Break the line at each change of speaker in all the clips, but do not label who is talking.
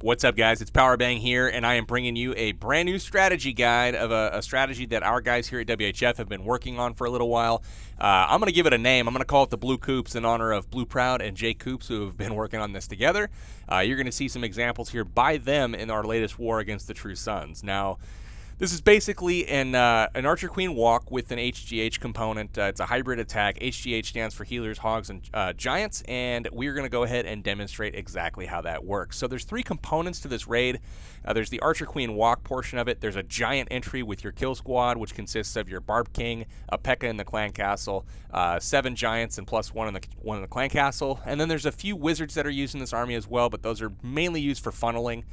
What's up, guys? It's Powerbang here, and I am bringing you a brand new strategy guide of a strategy that our guys here at WHF have been working on for a little while. I'm going to give it a name. I'm going to call it the BlueCoops in honor of Blue Proud and Jake Coops, who have been working on this together. You're going to see some examples here by them in our latest war against the True Sons. Now, this is basically an Archer Queen walk with an HGH component. It's a hybrid attack. HGH stands for Healers, Hogs, and Giants, and we're going to go ahead and demonstrate exactly how that works. So there's three components to this raid. There's the Archer Queen walk portion of it. There's a giant entry with your kill squad, which consists of your Barb King, a Pekka in the clan castle, 7 giants, and plus one in the clan castle. And then there's a few wizards that are used in this army as well, but those are mainly used for funneling.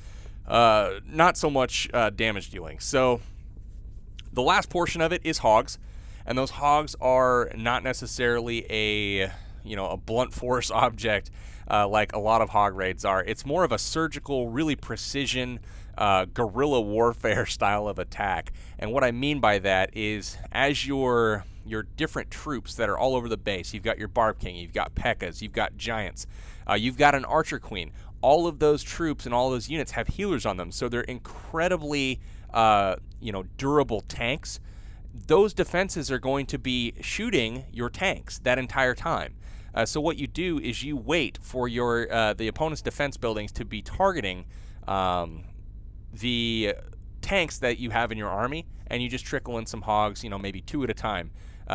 Not so much damage dealing. So the last portion of it is hogs, and those hogs are not necessarily a blunt force object like a lot of hog raids are. It's more of a surgical, really precision guerrilla warfare style of attack. And what I mean by that is, as your different troops that are all over the base, you've got your Barb King, you've got Pekkas, you've got giants, you've got an Archer Queen. All of those troops and all those units have healers on them, so they're incredibly durable tanks. Those defenses are going to be shooting your tanks that entire time. So what you do is you wait for your the opponent's defense buildings to be targeting the tanks that you have in your army, and you just trickle in some hogs, maybe 2 at a time,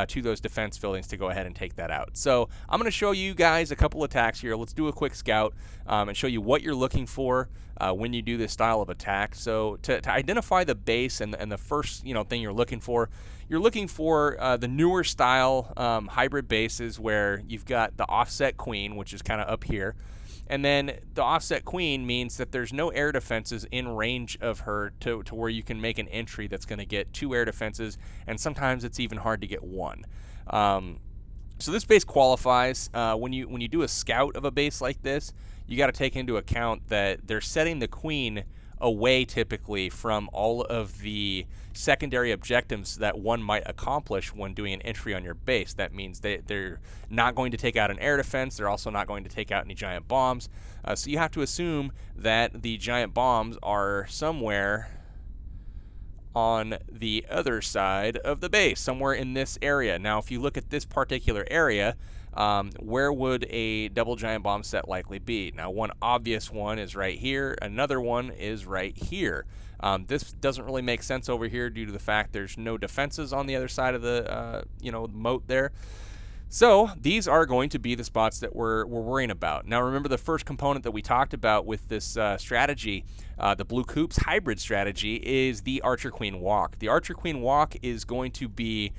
to those defense buildings to go ahead and take that out. So I'm going to show you guys a couple attacks here. Let's do a quick scout and show you what you're looking for when you do this style of attack. So to identify the base and the first thing you're looking for the newer style hybrid bases where you've got the offset queen, which is kind of up here. And then the offset queen means that there's no air defenses in range of her to where you can make an entry that's going to get 2 air defenses, and sometimes it's even hard to get 1. So this base qualifies. When you do a scout of a base like this, you got to take into account that they're setting the queen away typically from all of the secondary objectives that one might accomplish when doing an entry on your base. That means they're not going to take out an air defense. They're also not going to take out any giant bombs. So you have to assume that the giant bombs are somewhere on the other side of the base, somewhere in this area. Now, if you look at this particular area, where would a double giant bomb set likely be? Now, one obvious one is right here. Another one is right here. This doesn't really make sense over here due to the fact there's no defenses on the other side of the moat there. So these are going to be the spots that we're worrying about. Now, remember the first component that we talked about with this strategy, the BlueCoops hybrid strategy, is the Archer Queen walk. The Archer Queen walk is going to be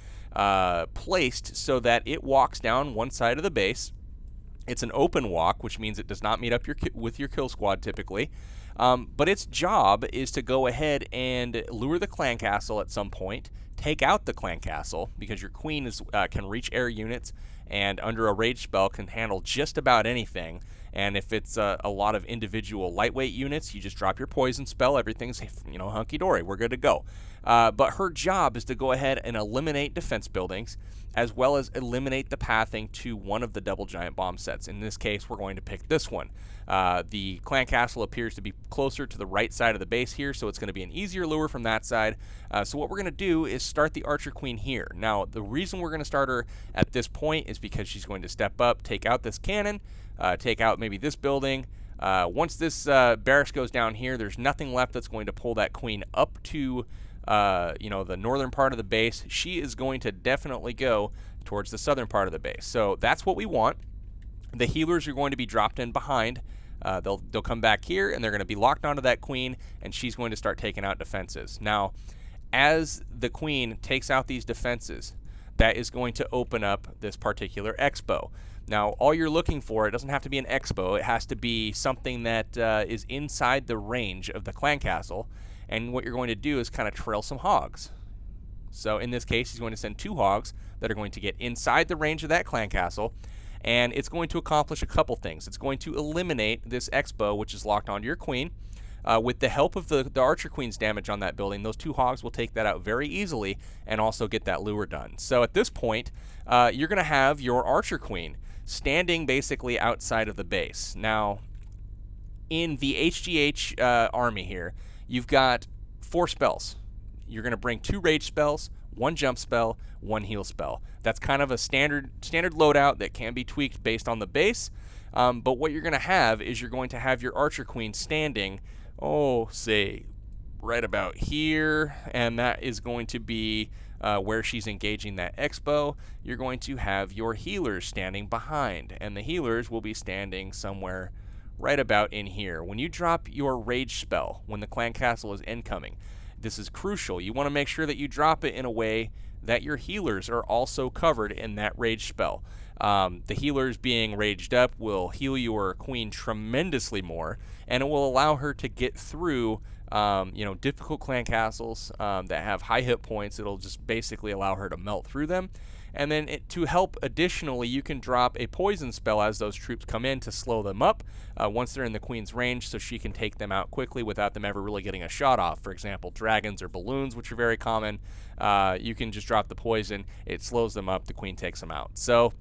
placed so that it walks down one side of the base. It's an open walk, which means it does not meet up with your kill squad typically. But its job is to go ahead and lure the clan castle at some point, take out the clan castle, because your queen can reach air units and under a rage spell can handle just about anything. And if it's a lot of individual lightweight units, you just drop your poison spell. Everything's hunky-dory. We're good to go. But her job is to go ahead and eliminate defense buildings, as well as eliminate the pathing to one of the double giant bomb sets. In this case, we're going to pick this one. The clan castle appears to be closer to the right side of the base here, so it's going to be an easier lure from that side. So what we're going to do is start the Archer Queen here. Now, the reason we're going to start her at this point is because she's going to step up, take out this cannon, take out maybe this building. Once this barracks goes down here, there's nothing left that's going to pull that queen up to the northern part of the base. She is going to definitely go towards the southern part of the base. So that's what we want. The healers are going to be dropped in behind. They'll come back here, and they're going to be locked onto that queen, and she's going to start taking out defenses. Now, as the queen takes out these defenses, that is going to open up this particular expo. Now, all you're looking for, it doesn't have to be an expo. It has to be something that is inside the range of the clan castle. And what you're going to do is kind of trail some hogs. So in this case, he's going to send 2 hogs that are going to get inside the range of that clan castle. And it's going to accomplish a couple things. It's going to eliminate this expo, which is locked onto your queen. With the help of the Archer Queen's damage on that building, those 2 hogs will take that out very easily and also get that lure done. So at this point, you're going to have your Archer Queen standing basically outside of the base. Now, in the HGH army here, you've got 4 spells. You're going to bring 2 rage spells, 1 jump spell, 1 heal spell. That's kind of a standard loadout that can be tweaked based on the base. But what you're going to have is you're going to have your Archer Queen standing, say, right about here, and that is going to be where she's engaging that X-bow. You're going to have your healers standing behind, and the healers will be standing somewhere right about in here. When you drop your rage spell, when the clan castle is incoming, this is crucial. You want to make sure that you drop it in a way that your healers are also covered in that rage spell. The healers being raged up will heal your queen tremendously more, and it will allow her to get through difficult clan castles that have high hit points. It'll just basically allow her to melt through them. And then to help additionally, you can drop a poison spell as those troops come in to slow them up once they're in the queen's range, so she can take them out quickly without them ever really getting a shot off. For example, dragons or balloons, which are very common. You can just drop the poison. It slows them up. The queen takes them out. So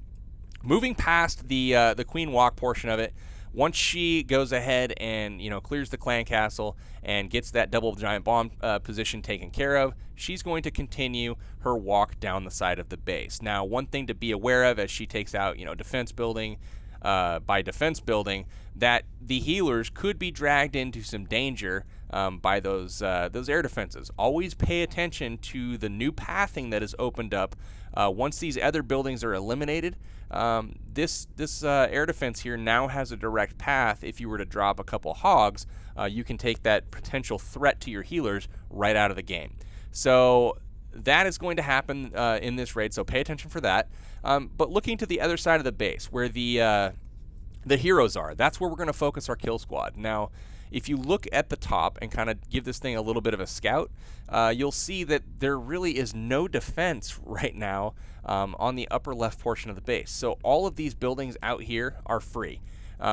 moving past the queen walk portion of it, once she goes ahead and clears the clan castle and gets that double giant bomb position taken care of, she's going to continue her walk down the side of the base. Now, one thing to be aware of as she takes out defense building by defense building, that the healers could be dragged into some danger by those air defenses. Always pay attention to the new pathing that is opened up once these other buildings are eliminated. This air defense here now has a direct path. If you were to drop a couple hogs, you can take that potential threat to your healers right out of the game. So that is going to happen in this raid, so pay attention for that. But looking to the other side of the base, where the heroes are, that's where we're going to focus our kill squad. Now, if you look at the top and kind of give this thing a little bit of a scout, you'll see that there really is no defense right now on the upper left portion of the base. So all of these buildings out here are free.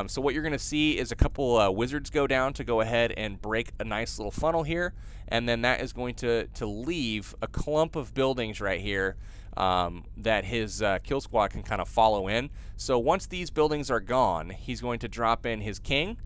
So what you're going to see is a couple wizards go down to go ahead and break a nice little funnel here, and then that is going to leave a clump of buildings right here that his kill squad can kind of follow in. So once these buildings are gone, he's going to drop in his king,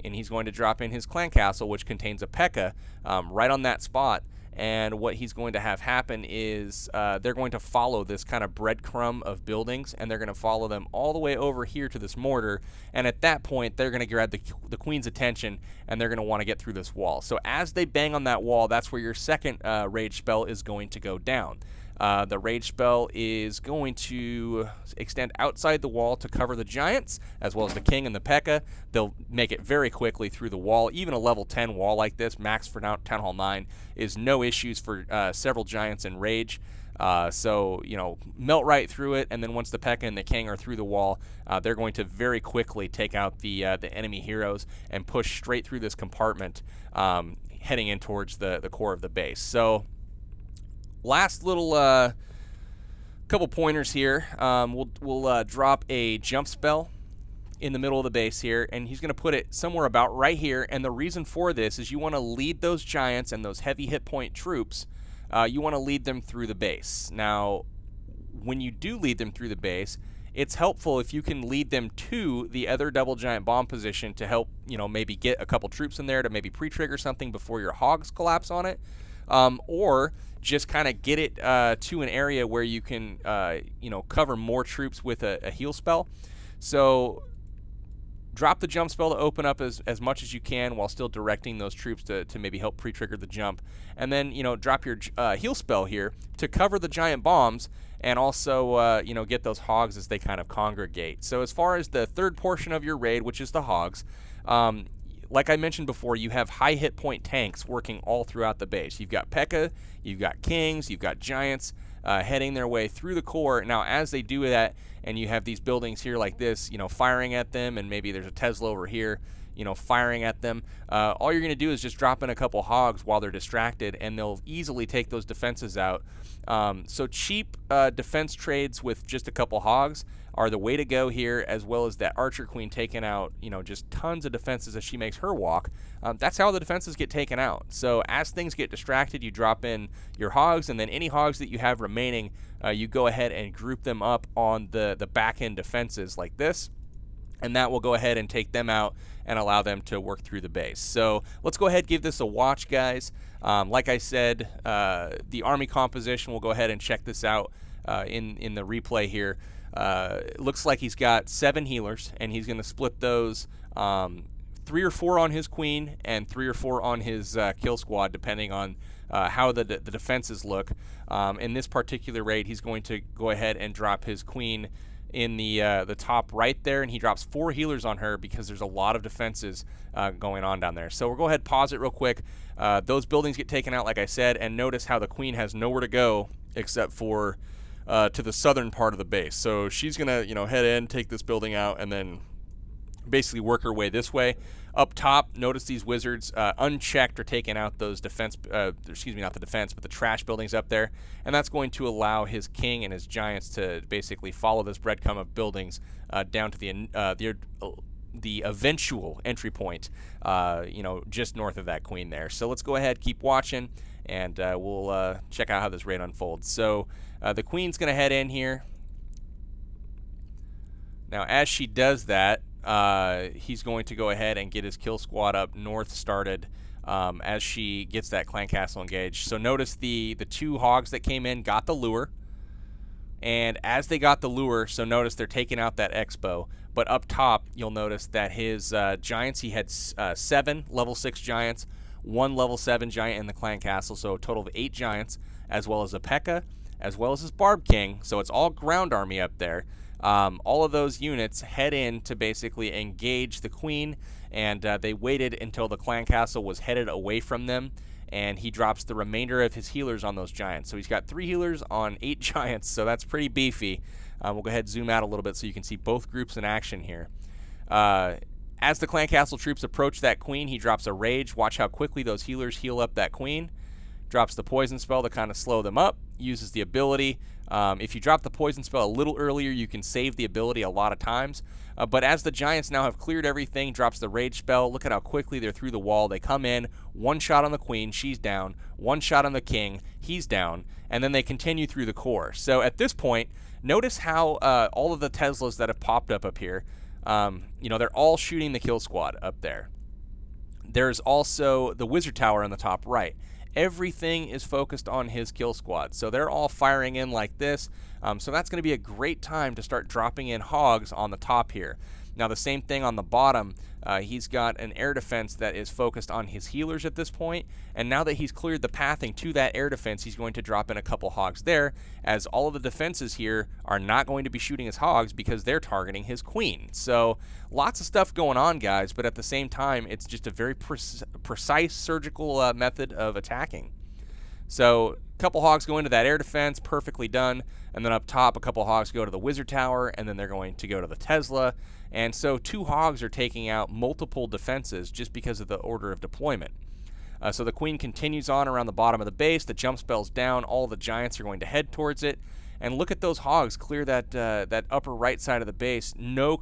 and he's going to drop in his clan castle, which contains a Pekka, right on that spot. And what he's going to have happen is they're going to follow this kind of breadcrumb of buildings, and they're going to follow them all the way over here to this mortar. And at that point, they're going to grab the queen's attention, and they're going to want to get through this wall. So as they bang on that wall, that's where your second rage spell is going to go down. The rage spell is going to extend outside the wall to cover the giants, as well as the king and the Pekka. They'll make it very quickly through the wall. Even a level 10 wall like this, max for Town Hall 9, is no issues for several giants in rage. So, melt right through it, and then once the Pekka and the king are through the wall, they're going to very quickly take out the enemy heroes and push straight through this compartment, heading in towards the core of the base. So, last little couple pointers here. We'll drop a jump spell in the middle of the base here, and he's going to put it somewhere about right here. And the reason for this is you want to lead those giants and those heavy hit point troops. You want to lead them through the base. Now, when you do lead them through the base, it's helpful if you can lead them to the other double giant bomb position to help, maybe get a couple troops in there to maybe pre-trigger something before your hogs collapse on it. Or just kind of get it to an area where you can, cover more troops with a heal spell. So drop the jump spell to open up as much as you can while still directing those troops to maybe help pre-trigger the jump. And then, drop your heal spell here to cover the giant bombs and also, get those hogs as they kind of congregate. So as far as the third portion of your raid, which is the hogs, like I mentioned before, you have high hit point tanks working all throughout the base. You've got Pekka, you've got kings, you've got giants heading their way through the core. Now, as they do that, and you have these buildings here like this, firing at them, and maybe there's a Tesla over here, firing at them, all you're going to do is just drop in a couple hogs while they're distracted, and they'll easily take those defenses out. So cheap defense trades with just a couple hogs are the way to go here, as well as that Archer Queen taking out, just tons of defenses as she makes her walk. That's how the defenses get taken out. So as things get distracted, you drop in your hogs, and then any hogs that you have remaining, you go ahead and group them up on the back end defenses like this. and that will go ahead and take them out and allow them to work through the base. So let's go ahead and give this a watch, guys. Like I said, the army composition, we'll go ahead and check this out in the replay here. It looks like he's got 7 healers, and he's going to split those 3 or 4 on his queen and 3 or 4 on his kill squad, depending on how the defenses look. In this particular raid, he's going to go ahead and drop his queen in the top right there, and he drops 4 healers on her because there's a lot of defenses going on down there. So we'll go ahead and pause it real quick. Those buildings get taken out, like I said, and notice how the queen has nowhere to go except for to the southern part of the base. So she's gonna, head in, take this building out, and then basically work her way this way. Up top, notice these wizards unchecked are taking out those defense, excuse me, not the defense, but the trash buildings up there, and that's going to allow his king and his giants to basically follow this breadcrumb of buildings down to the eventual entry point, just north of that queen there. So let's go ahead, keep watching, and we'll check out how this raid unfolds. So the queen's going to head in here. Now, as she does that, he's going to go ahead and get his kill squad up north started as she gets that clan castle engaged. So notice the 2 hogs that came in got the lure, and as they got the lure, so notice they're taking out that expo. But up top, you'll notice that his giants, he had 7 level 6 giants, 1 level 7 giant in the clan castle, so a total of 8 giants, as well as a Pekka, as well as his Barb king. So it's all ground army up there. All of those units head in to basically engage the queen, and they waited until the clan castle was headed away from them, and he drops the remainder of his healers on those giants. So he's got 3 healers on 8 giants, so that's pretty beefy. We'll go ahead and zoom out a little bit so you can see both groups in action here. As the clan castle troops approach that queen, he drops a rage. Watch how quickly those healers heal up that queen. Drops the poison spell to kind of slow them up. Uses the ability. If you drop the poison spell a little earlier, you can save the ability a lot of times. But as the giants now have cleared everything, drops the rage spell. Look at how quickly they're through the wall. They come in, 1 shot on the queen, she's down. 1 shot on the king, he's down. And then they continue through the core. So at this point, notice how all of the Teslas that have popped up here, they're all shooting the kill squad up there. There's also the wizard tower on the top right. Everything is focused on his kill squad. So they're all firing in like this. So that's going to be a great time to start dropping in hogs on the top here. Now the same thing on the bottom. He's got an air defense that is focused on his healers at this point. And now that he's cleared the pathing to that air defense, he's going to drop in a couple hogs there, as all of the defenses here are not going to be shooting his hogs because they're targeting his queen. So lots of stuff going on, guys, but at the same time, it's just a very precise surgical method of attacking. So a couple hogs go into that air defense, perfectly done. And then up top, a couple hogs go to the wizard tower, and then they're going to go to the Tesla. And so 2 hogs are taking out multiple defenses just because of the order of deployment. So the queen continues on around the bottom of the base. The jump spell's down. All the giants are going to head towards it. And look at those hogs clear that upper right side of the base. No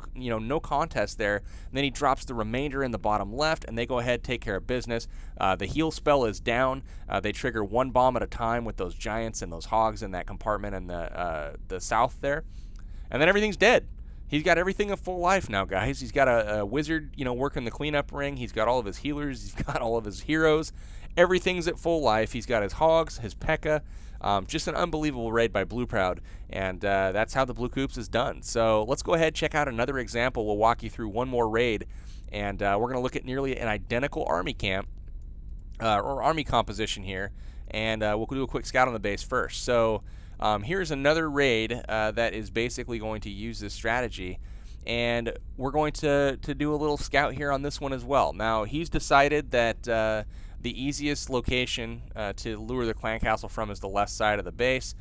contest there. And then he drops the remainder in the bottom left, and they go ahead, take care of business. The heal spell is down. They trigger 1 bomb at a time with those giants and those hogs in that compartment in the south there. And then everything's dead. He's got everything at full life now, guys. He's got a wizard, working the cleanup ring. He's got all of his healers. He's got all of his heroes. Everything's at full life. He's got his hogs, his Pekka. Just an unbelievable raid by Blue Proud, and that's how the BlueCoops is done. So let's go ahead and check out another example. We'll walk you through one more raid, and we're going to look at nearly an identical army camp, or army composition here, and we'll do a quick scout on the base first. So here's another raid that is basically going to use this strategy, and we're going to do a little scout here on this one as well. Now, he's decided that the easiest location to lure the clan castle from is the left side of the base.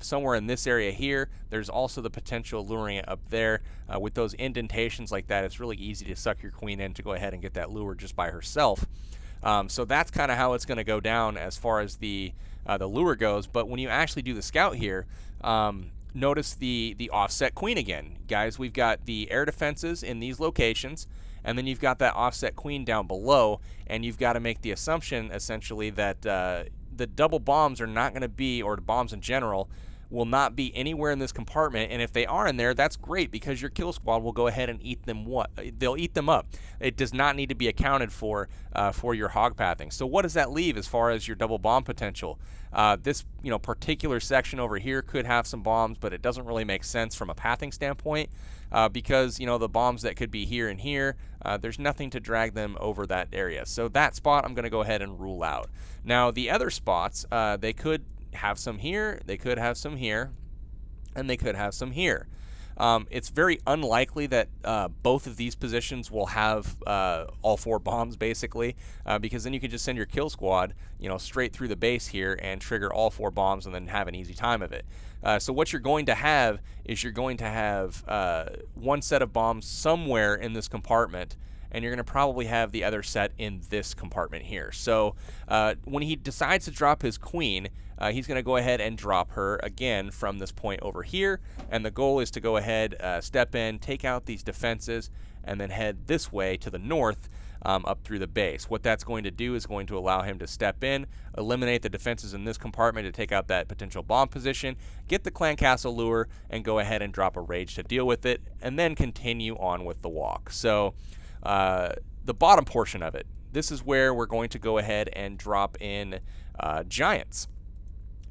Somewhere in this area here. There's also the potential of luring it up there. With those indentations like that, it's really easy to suck your queen in to go ahead and get that lure just by herself. So that's kind of how it's going to go down as far as the lure goes. But when you actually do the scout here, notice the offset queen again. Guys, we've got the air defenses in these locations, and then you've got that offset queen down below, and you've got to make the assumption essentially that the double bombs are not going to be, or the bombs in general, will not be anywhere in this compartment, and if they are in there, that's great because your kill squad will go ahead and eat them. They'll eat them up. It does not need to be accounted for your hog pathing. So what does that leave as far as your double bomb potential? This particular section over here could have some bombs, but it doesn't really make sense from a pathing standpoint because the bombs that could be here and here, there's nothing to drag them over that area. So that spot I'm going to go ahead and rule out. Now the other spots, they could have some here, they could have some here, and they could have some here. It's very unlikely that both of these positions will have all 4 bombs basically, because then you can just send your kill squad straight through the base here and trigger all 4 bombs and then have an easy time of it. So what you're going to have is you're going to have one set of bombs somewhere in this compartment, and you're going to probably have the other set in this compartment here. So when he decides to drop his queen, he's going to go ahead and drop her again from this point over here, and the goal is to go ahead, step in, take out these defenses, and then head this way to the north up through the base. What that's going to do is going to allow him to step in, eliminate the defenses in this compartment to take out that potential bomb position, get the clan castle lure, and go ahead and drop a rage to deal with it, and then continue on with the walk. So the bottom portion of it, this is where we're going to go ahead and drop in giants.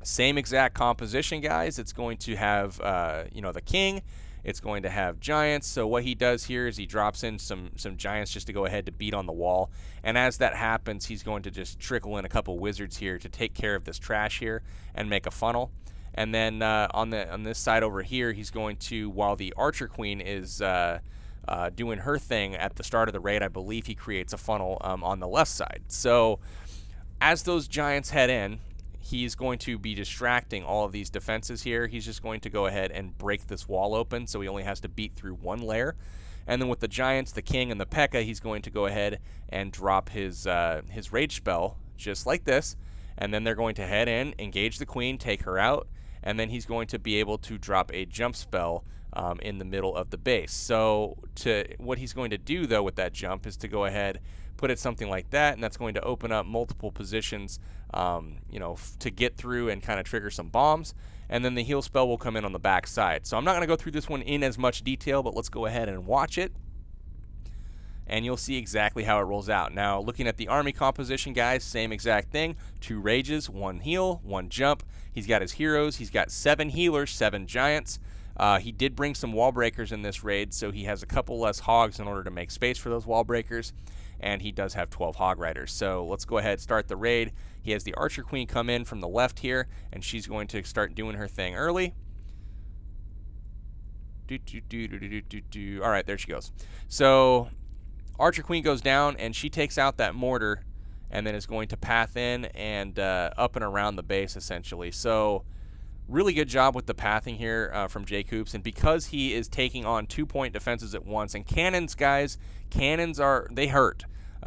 Same exact composition, guys. It's going to have the king. It's going to have giants. So what he does here is he drops in some giants just to go ahead to beat on the wall. And as that happens, he's going to just trickle in a couple wizards here to take care of this trash here and make a funnel. And then on this side over here, he's going to, while the archer queen is doing her thing at the start of the raid, I believe he creates a funnel on the left side. So as those giants head in, he's going to be distracting all of these defenses here. He's just going to go ahead and break this wall open, so he only has to beat through one layer. And then with the giants, the king, and the Pekka, he's going to go ahead and drop his rage spell just like this. And then they're going to head in, engage the queen, take her out, and then he's going to be able to drop a jump spell in the middle of the base. So what he's going to do, though, with that jump is to go ahead, put it something like that, and that's going to open up multiple positions to get through and kind of trigger some bombs. And then the heal spell will come in on the back side. So I'm not going to go through this one in as much detail, but let's go ahead and watch it, and you'll see exactly how it rolls out. Now, looking at the army composition, guys, same exact thing. 2 rages, 1 heal, 1 jump. He's got his heroes. He's got 7 healers, 7 giants. He did bring some wall breakers in this raid, so he has a couple less hogs in order to make space for those wall breakers. And he does have 12 Hog Riders. So let's go ahead and start the raid. He has the Archer Queen come in from the left here, and she's going to start doing her thing early. All right, there she goes. So Archer Queen goes down, and she takes out that mortar, and then is going to path in and up and around the base, essentially. So really good job with the pathing here from BlueCoops, and because he is taking on 2-point defenses at once, and cannons, guys, cannons they hurt.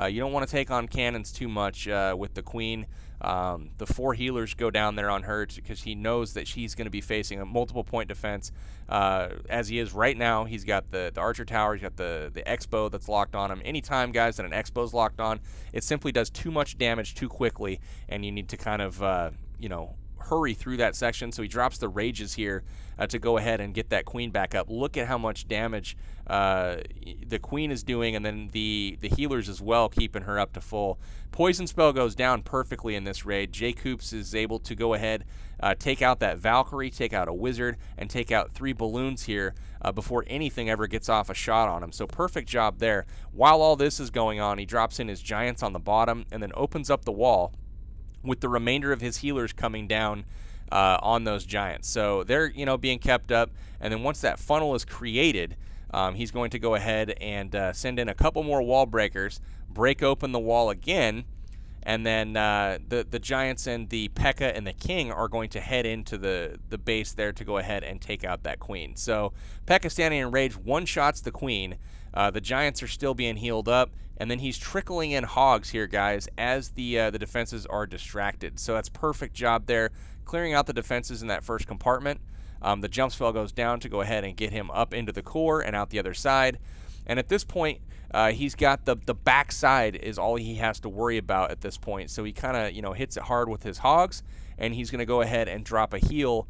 You don't want to take on cannons too much with the queen. The 4 healers go down there on her because he knows that she's going to be facing a multiple point defense as he is right now. He's got the archer tower, he's got the X-bow that's locked on him. Anytime, guys, that an X-bow is locked on, it simply does too much damage too quickly, and you need to kind of hurry through that section. So he drops the rages here to go ahead and get that queen back up. Look at how much damage the queen is doing, and then the healers as well, keeping her up to full. Poison spell goes down perfectly in this raid. BlueCoops is able to go ahead, take out that Valkyrie, take out a wizard, and take out 3 balloons here before anything ever gets off a shot on him. So perfect job there. While all this is going on, he drops in his giants on the bottom and then opens up the wall with the remainder of his healers coming down on those giants. So they're being kept up, and then once that funnel is created, he's going to go ahead and send in a couple more wall breakers, break open the wall again, and then the giants and the Pekka and the king are going to head into the base there to go ahead and take out that queen. So Pekka, standing in rage, one-shots the queen. The giants are still being healed up, and then he's trickling in hogs here, guys, as the defenses are distracted. So that's perfect job there, clearing out the defenses in that first compartment. The jump spell goes down to go ahead and get him up into the core and out the other side. And at this point, he's got the backside is all he has to worry about at this point. So he kind of, you know, hits it hard with his hogs, and he's going to go ahead and drop a heel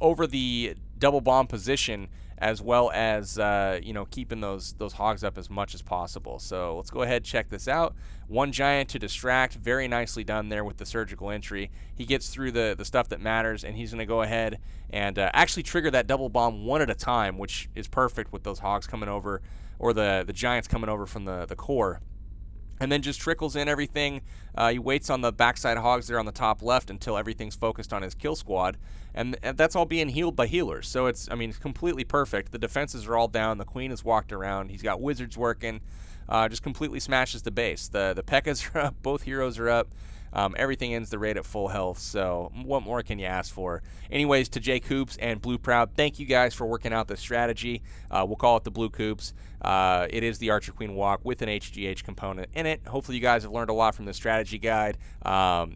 over the double bomb position, as well as you know, keeping those hogs up as much as possible. So let's go ahead and check this out. One giant to distract, very nicely done there with the surgical entry. He gets through the stuff that matters, and he's going to go ahead and actually trigger that double bomb one at a time, which is perfect with those hogs coming over, or the giants coming over from the core. And then just trickles in everything. He waits on the backside hogs there on the top left until everything's focused on his kill squad. And that's all being healed by healers. So it's, I mean, it's completely perfect. The defenses are all down. The queen has walked around. He's got wizards working. Just completely smashes the base. The Pekkas are up. Both heroes are up. Everything ends the raid at full health, so what more can you ask for? Anyways, to BlueCoops and Blue Proud, thank you guys for working out this strategy. We'll call it the BlueCoops. It is the Archer Queen walk with an HGH component in it. Hopefully you guys have learned a lot from this strategy guide.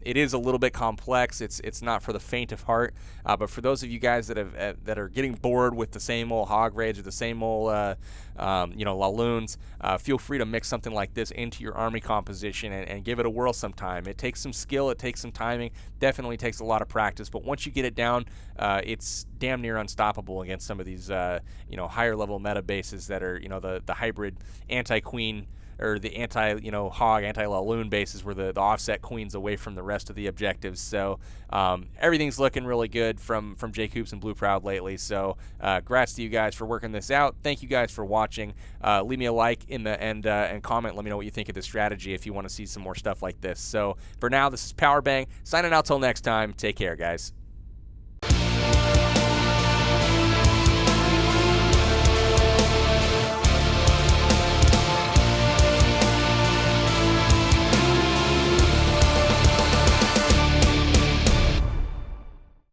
It is a little bit complex. It's not for the faint of heart, but for those of you guys that are getting bored with the same old hog raids or the same old you know, Laloons, feel free to mix something like this into your army composition and give it a whirl sometime. It takes some skill, it takes some timing, definitely takes a lot of practice, but once you get it down, it's damn near unstoppable against some of these you know, higher level meta bases that are, you know, the hybrid anti-queen or the anti, you know, hog, anti-Laloon bases where the offset queens away from the rest of the objectives. So everything's looking really good from BlueCoops and Blue Proud lately. So congrats to you guys for working this out. Thank you guys for watching. Leave me a like in the and comment. Let me know what you think of this strategy if you want to see some more stuff like this. So for now, this is Powerbang signing out till next time. Take care, guys.